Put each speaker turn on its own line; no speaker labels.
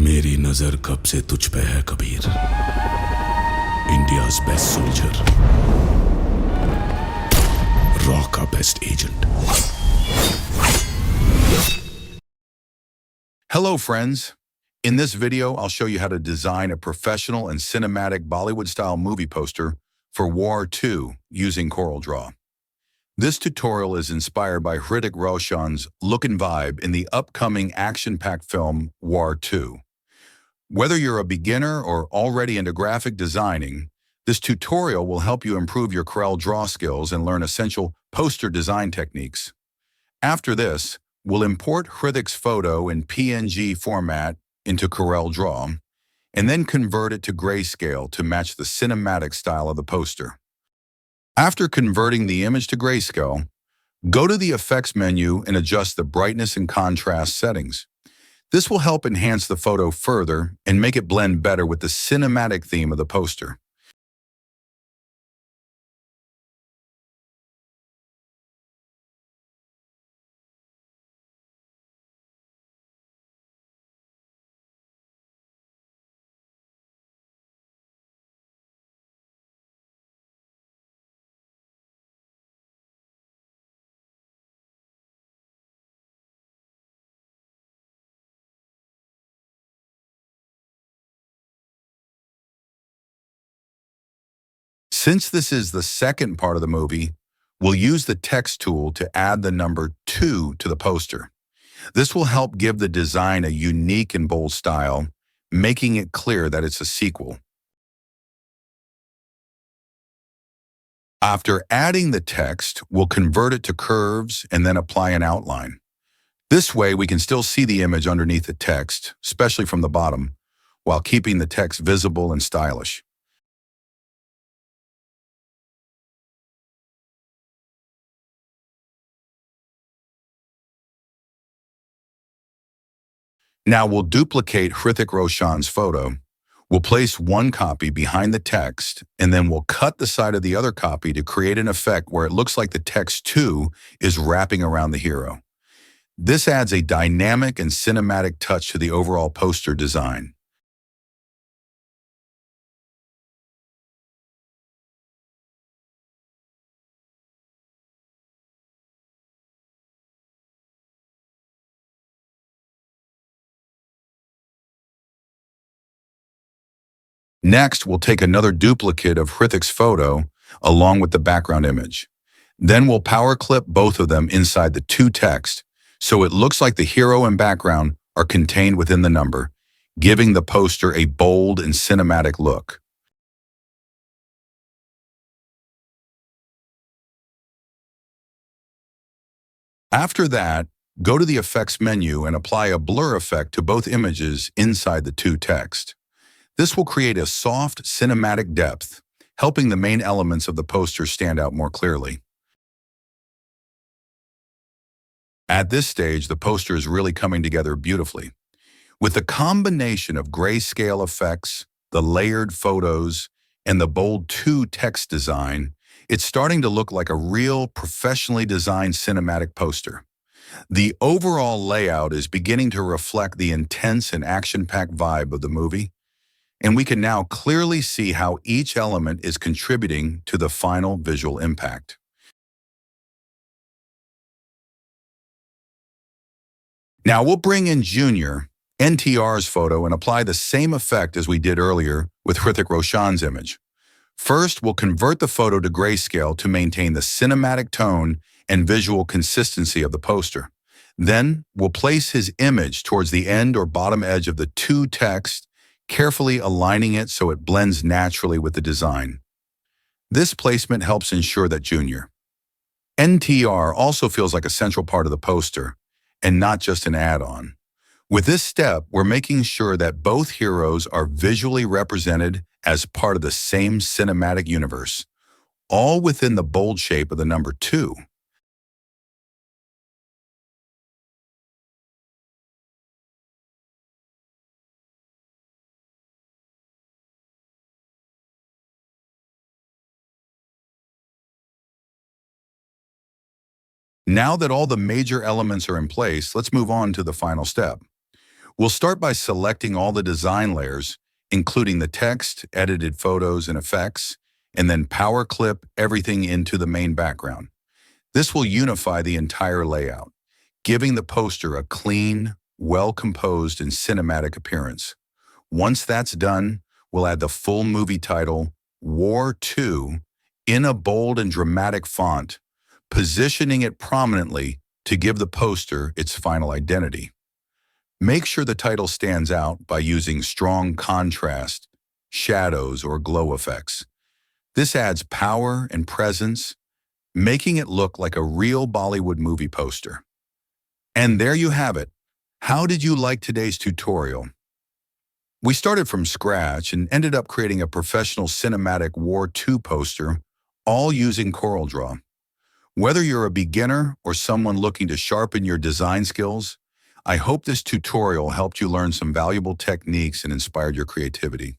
मेरी नजर कब से तुझ पे है कबीर इंडिया's best soldier रॉ का best agent
Hello friends, in this video I'll show you how to design a professional and cinematic Bollywood style movie poster for War 2 using CorelDRAW. This tutorial is inspired by Hrithik Roshan's look and vibe in the upcoming action-packed film War 2. Whether you're a beginner or already into graphic designing, this tutorial will help you improve your CorelDRAW skills and learn essential poster design techniques. After this, we'll import Hrithik's photo in PNG format into CorelDRAW and then convert it to grayscale to match the cinematic style of the poster. After converting the image to grayscale, go to the Effects menu and adjust the brightness and contrast settings. This will help enhance the photo further and make it blend better with the cinematic theme of the poster. Since this is the second part of the movie, we'll use the text tool to add the number 2 to the poster. This will help give the design a unique and bold style, making it clear that it's a sequel. After adding the text, we'll convert it to curves and then apply an outline. This way, we can still see the image underneath the text, especially from the bottom, while keeping the text visible and stylish. Now we'll duplicate Hrithik Roshan's photo. We'll place one copy behind the text, and then we'll cut the side of the other copy to create an effect where it looks like the text too is wrapping around the hero. This adds a dynamic and cinematic touch to the overall poster design. Next, we'll take another duplicate of Hrithik's photo along with the background image. Then we'll power clip both of them inside the two text so it looks like the hero and background are contained within the number, giving the poster a bold and cinematic look. After that, go to the Effects menu and apply a blur effect to both images inside the two text. This will create a soft, cinematic depth, helping the main elements of the poster stand out more clearly. At this stage, the poster is really coming together beautifully. With the combination of grayscale effects, the layered photos, and the bold two text design, it's starting to look like a real, professionally designed cinematic poster. The overall layout is beginning to reflect the intense and action-packed vibe of the movie, and we can now clearly see how each element is contributing to the final visual impact. Now we'll bring in Junior, NTR's photo, and apply the same effect as we did earlier with Hrithik Roshan's image. First, we'll convert the photo to grayscale to maintain the cinematic tone and visual consistency of the poster. Then, we'll place his image towards the end or bottom edge of the two text, carefully aligning it so it blends naturally with the design. This placement helps ensure that Junior, NTR, also feels like a central part of the poster, and not just an add-on. With this step, we're making sure that both heroes are visually represented as part of the same cinematic universe, all within the bold shape of the number 2. Now that all the major elements are in place, let's move on to the final step. We'll start by selecting all the design layers, including the text, edited photos, and effects, and then power clip everything into the main background. This will unify the entire layout, giving the poster a clean, well-composed, and cinematic appearance. Once that's done, we'll add the full movie title, War 2, in a bold and dramatic font, positioning it prominently to give the poster its final identity. Make sure the title stands out by using strong contrast, shadows, or glow effects. This adds power and presence, making it look like a real Bollywood movie poster. And there you have it. How did you like today's tutorial? We started from scratch and ended up creating a professional cinematic War 2 poster, all using CorelDRAW. Whether you're a beginner or someone looking to sharpen your design skills, I hope this tutorial helped you learn some valuable techniques and inspired your creativity.